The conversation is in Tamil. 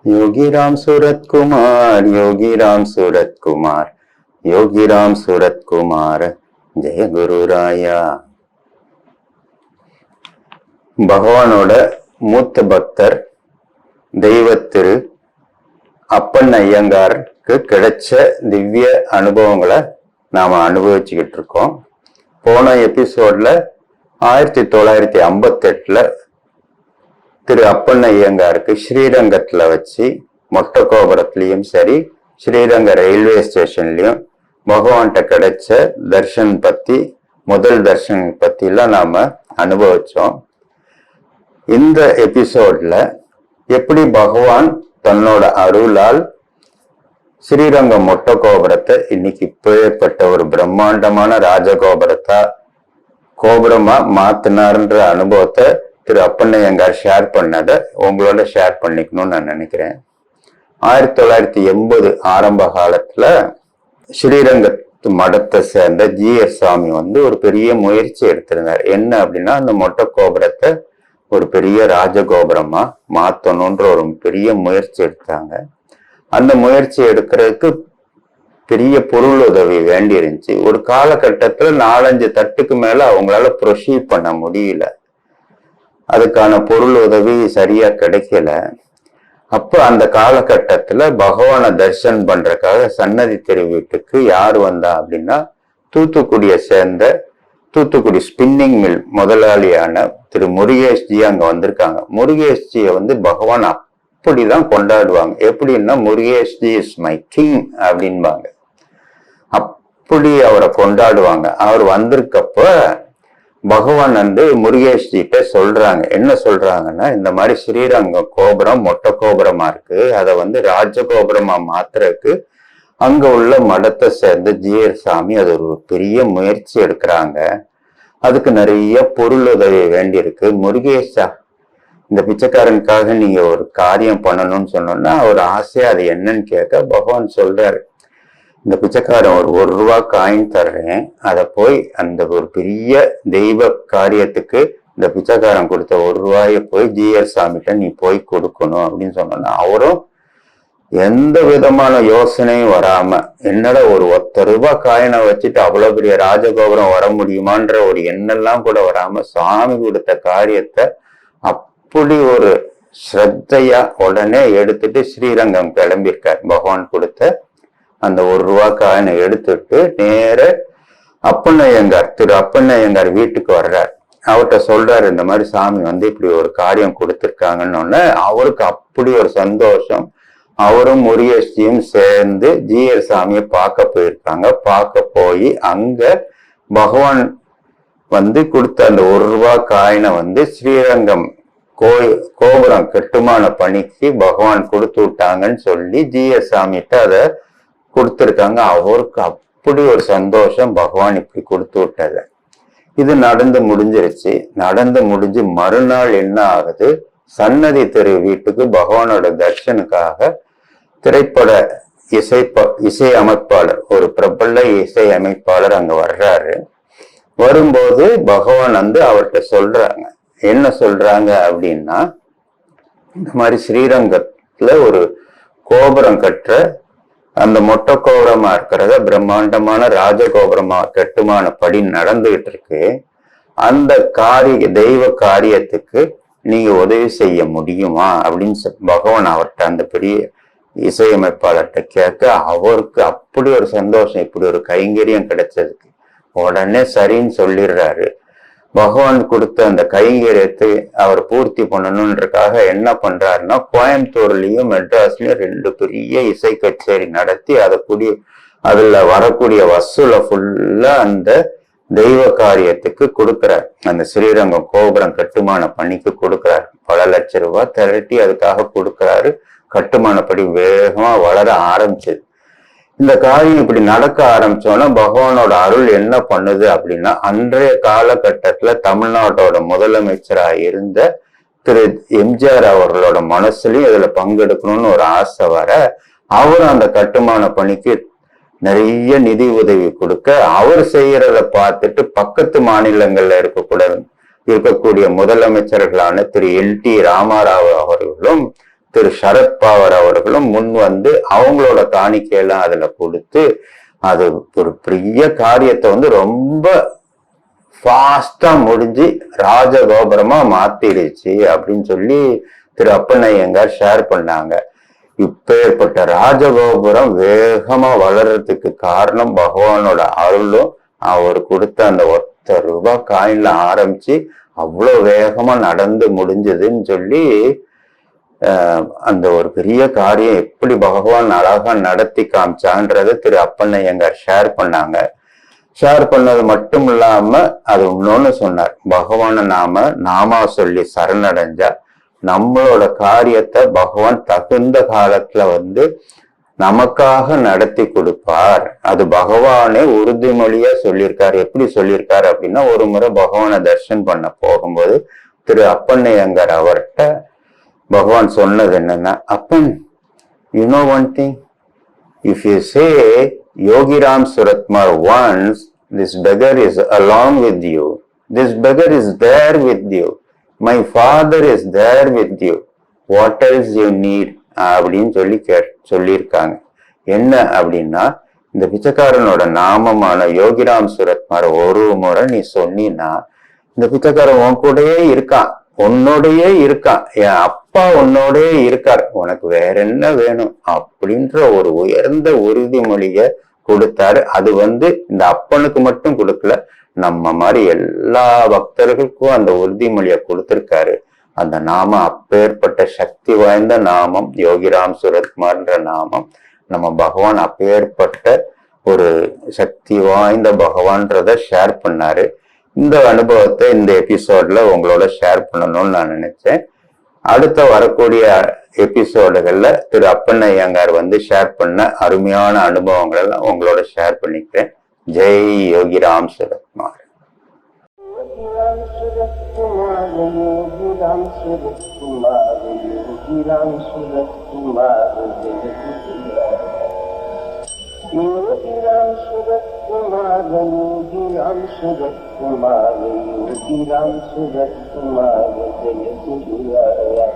योगीराम सूरत कुमार, योगीराम सूरत कुमार, योगीराम सूरत कुमार, ஜெய குருராயா. பகவானோட மூத்த பக்தர் தெய்வத்திரு அப்பன் ஐயங்காருக்கு கிடைச்ச திவ்ய அனுபவங்களை நாம அனுபவிச்சுக்கிட்டு இருக்கோம். போன எபிசோட்ல 1958 திரு அப்பன் ஐயங்காருக்கு ஸ்ரீரங்கத்துல வச்சு மொட்டை கோபுரத்துலயும் சரி, ஸ்ரீரங்க ரயில்வே ஸ்டேஷன்லயும் பகவான்கிட்ட கிடைச்ச தர்ஷன் பத்தி, முதல் தர்ஷன் பத்தி எல்லாம் நாம அனுபவிச்சோம். இந்த எபிசோட்ல எப்படி பகவான் தன்னோட அருளால் ஸ்ரீரங்கம் மொட்டை கோபுரத்தை இன்னைக்கு இப்பேற்பட்ட ஒரு பிரம்மாண்டமான ராஜகோபுரத்தா கோபுரமா மாத்தினார்ன்ற அனுபவத்தை திரு அப்பன்னையங்கார் ஷேர் பண்ணதை உங்களோட ஷேர் பண்ணிக்கணும்னு நான் நினைக்கிறேன். 1980 ஆரம்ப காலத்துல ஸ்ரீரங்கத்து மடத்தை சேர்ந்த ஜி.எஸ். சாமி ஒரு பெரிய முயற்சி எடுத்திருந்தார். என்ன அப்படின்னா, அந்த மொட்டை கோபுரத்தை ஒரு பெரிய ராஜகோபுரமா மாத்தணும்ன்ற ஒரு பெரிய முயற்சி எடுத்தாங்க. அந்த முயற்சி எடுக்கிறதுக்கு பெரிய பொருள் உதவி வேண்டி இருந்துச்சு. ஒரு காலகட்டத்துல 4-5 தட்டுக்கு மேல அவங்களால ப்ரொசீட் பண்ண முடியல. அதுக்கான பொருள் உதவி சரியா கிடைக்கல. அப்ப அந்த காலகட்டத்துல பகவானை தரிசனம் பண்றதுக்காக சன்னதி தெரு வீட்டுக்கு யார் வந்தா அப்படின்னா, தூத்துக்குடியை சேர்ந்த தூத்துக்குடி ஸ்பின்னிங் மில் முதலாளியான திரு முருகேஷ்ஜி அங்க வந்திருக்காங்க. முருகேஷ்ஜியை பகவான் அப்படிதான் கொண்டாடுவாங்க. எப்படின்னா, முருகேஷ்ஜி இஸ் மை கிங் அப்படின்பாங்க. அப்படி அவரை கொண்டாடுவாங்க. அவர் வந்திருக்கப்ப பகவான் முருகேஷ்ஜிட்ட சொல்றாங்க. என்ன சொல்றாங்கன்னா, இந்த மாதிரி ஸ்ரீரங்கம் கோபுரம் மொட்டை கோபுரமா இருக்கு, அதை ராஜகோபுரமா மாத்துறதுக்கு அங்க உள்ள மடத்தை சேர்ந்த ஜி.எஸ். சாமி அது ஒரு பெரிய முயற்சி எடுக்கிறாங்க. அதுக்கு நிறைய பொருள் உதவி வேண்டியிருக்கு. முருகேஷா, இந்த பிச்சைக்காரனுக்காக நீங்க ஒரு காரியம் பண்ணணும்னு சொன்னோம்னா ஒரு ஆசையா அது என்னன்னு கேட்க பகவான் சொல்றாரு, இந்த பிச்சைக்காரன் ஒரு ரூபா காயின் தர்றேன், அதை போய் அந்த ஒரு பெரிய தெய்வ காரியத்துக்கு இந்த பிச்சைக்காரன் கொடுத்த 1 ரூபாயை போய் ஜி.எஸ். சாமிகிட்ட நீ போய் கொடுக்கணும் அப்படின்னு சொன்னோன்னா, அவரும் எந்த விதமான யோசனையும் வராம, என்னடா ஒரு 10 ரூபாய் காயினை வச்சுட்டு அவ்வளவு பெரிய ராஜகோபுரம் வர முடியுமான்ற ஒரு எண்ணெல்லாம் கூட வராம சாமி கொடுத்த காரியத்தை அப்படி ஒரு ஸ்ரத்தையா உடனே எடுத்துட்டு ஸ்ரீரங்கம் கிளம்பியிருக்கார். பகவான் கொடுத்த அந்த 1 ரூபாய் காயினை எடுத்துட்டு நேர அப்பன்னையங்கார், திரு அப்பன்னையங்கார் வீட்டுக்கு வர்றார். அவர்கிட்ட சொல்றாரு, இந்த மாதிரி சாமி இப்படி ஒரு காரியம் கொடுத்திருக்காங்கன்னு. அவருக்கு அப்படி ஒரு சந்தோஷம். அவரும் முருகேஷ்ஜியும் சேர்ந்து ஜி.எஸ். சாமியை பார்க்க போயிருக்காங்க. பார்க்க போய் அங்க பகவான் கொடுத்த அந்த 1 ரூபாய் காயினை ஸ்ரீரங்கம் கோபுரம் கட்டுமான பணிக்கு பகவான் கொடுத்து விட்டாங்கன்னு சொல்லி ஜி.எஸ். சாமிகிட்ட அதை கொடுத்திருக்காங்க. அவருக்கு அப்படி ஒரு சந்தோஷம், பகவான் இப்படி கொடுத்து விட்டத. இது நடந்து முடிஞ்சிருச்சு. நடந்து முடிஞ்சு மறுநாள் என்ன ஆகுது, சன்னதி தெரு வீட்டுக்கு பகவானோட தர்ஷனுக்காக திரைப்பட இசை அமைப்பாளர், ஒரு பிரபல இசை அமைப்பாளர் அங்க வர்றாரு. வரும்போது பகவான் அவர்கிட்ட சொல்றாங்க. என்ன சொல்றாங்க அப்படின்னா, இந்த மாதிரி ஸ்ரீரங்கத்துல ஒரு கோபுரம் கட்டுற அந்த மொட்டை கோபுரமா இருக்கிறத பிரம்மாண்டமான ராஜகோபுரமா கட்டுமான படி நடந்துகிட்டு இருக்கு. அந்த தெய்வ காரியத்துக்கு நீங்க உதவி செய்ய முடியுமா அப்படின்னு பகவான் அவர்கிட்ட அந்த பெரிய இசையமைப்பாளர்கிட்ட கேட்க, அவருக்கு அப்படி ஒரு சந்தோஷம், இப்படி ஒரு கைங்கரியம் கிடைச்சதுக்கு உடனே சரின்னு சொல்லிடுறாரு. பகவான் கொடுத்த அந்த கைங்கரியத்தை அவர் பூர்த்தி பண்ணணுன்றதுக்காக என்ன பண்றாருன்னா, கோயம்புத்தூர்லயும் மெட்ராஸ்லயும் 2 பெரிய இசை கச்சேரி நடத்தி அதுல வரக்கூடிய வசூலை ஃபுல்லா அந்த தெய்வ காரியத்துக்கு கொடுக்கிறார். அந்த ஸ்ரீரங்கம் கோபுரம் கட்டுமான பணிக்கு கொடுக்கிறார். பல லட்சம் ரூபாய் திரட்டி அதுக்காக கொடுக்கிறாரு. கட்டுமானப்படி வேகமா வளர ஆரம்பிச்சது. இந்த காரியம் இப்படி நடக்க ஆரம்பிச்சோன்னா பகவானோட அருள் என்ன பண்ணுது அப்படின்னா, அன்றைய காலகட்டத்துல தமிழ்நாட்டோட முதலமைச்சராக இருந்த திரு எம்ஜிஆர் அவர்களோட மனசுலயும் இதுல பங்கெடுக்கணும்னு ஒரு ஆசை வர, அவரும் அந்த கட்டுமான பணிக்கு நிறைய நிதி உதவி கொடுக்க, அவர் செய்யறத பார்த்துட்டு பக்கத்து மாநிலங்கள்ல இருக்கக்கூடிய முதலமைச்சர்களான திரு எல்.டி. ராமாராவ் அவர்களும் திரு சரத்பவார் அவர்களும் முன் வந்து அவங்களோட காணிக்கையெல்லாம் அதுல கொடுத்து அது ஒரு பெரிய காரியத்தை வந்து ரொம்ப ஃபாஸ்டா முடிஞ்சு ராஜகோபுரமா மாத்திடுச்சு அப்படின்னு சொல்லி திரு அப்பனையங்கார் ஷேர் பண்ணாங்க. இப்பேற்பட்ட ராஜகோபுரம் வேகமா வளர்றதுக்கு காரணம் பகவானோட அருளும் அவர் கொடுத்த அந்த ₹1 காயின்ல ஆரம்பிச்சு அவ்வளவு வேகமா நடந்து முடிஞ்சதுன்னு சொல்லி அந்த ஒரு பெரிய காரியம் எப்படி பகவான் அழகா நடத்தி காமிச்சான்றத திரு அப்பனையங்கார் ஷேர் பண்ணாங்க. ஷேர் பண்ணது மட்டும் இல்லாம அது இன்னொன்னு சொன்னார், பகவான நாமா சொல்லி சரணடைஞ்சா நம்மளோட காரியத்தை பகவான் தகுந்த காலத்துல வந்து நமக்காக நடத்தி கொடுப்பார். அது பகவானே உறுதிமொழியா சொல்லியிருக்காரு. எப்படி சொல்லியிருக்காரு அப்படின்னா, ஒரு முறை பகவானை தரிசனம் பண்ண போகும்போது திரு அப்பனையங்கார் அவர்கிட்ட பகவான் சொன்னது என்னன்னா, அப்பன், you know one thing, if you say Yogiram Suratmar once, this beggar is along with you, this beggar is there with you, my father is there with you, what else you need அப்படின்னு சொல்லியிருக்காங்க. என்ன அப்படின்னா, இந்த பிச்சைக்காரனோட நாமமான யோகிராம் சுரத்மார் ஒரு முறை நீ சொன்னீன்னா இந்த பிச்சைக்காரன் உன் கூடயே இருக்கான், உன்னோடையே இருக்கான், என் அப்பா உன்னோடயே இருக்கார், உனக்கு வேற என்ன வேணும் அப்படின்ற ஒரு உயர்ந்த உறுதிமொழிய கொடுத்தாரு. அது வந்து இந்த அப்பனுக்கு மட்டும் கொடுக்கல, நம்ம மாதிரி எல்லா பக்தர்களுக்கும் அந்த உறுதிமொழிய கொடுத்திருக்காரு. அந்த நாமம் அப்பேற்பட்ட சக்தி வாய்ந்த நாமம், யோகிராம் சுரத்குமார்ன்ற நாமம். நம்ம பகவான் அப்பேற்பட்ட ஒரு சக்தி வாய்ந்த பகவான்றத ஷேர் பண்ணாரு. இந்த அனுபவத்தை இந்த எபிசோட்ல உங்களோட ஷேர் பண்ணணும்னு நான் நினைச்சேன். அடுத்த வரக்கூடிய எபிசோடுகள்ல திரு அப்பனையங்கார் வந்து ஷேர் பண்ண அருமையான அனுபவங்கள் எல்லாம் உங்களோட ஷேர் பண்ணிக்கிறேன். ஜெய் யோகிராம் சுரத்குமார். योगिराम सूरत कुमार, योगिराम सूरत कुमार, योगिराम सूरत कुमार, जय गुरुराया।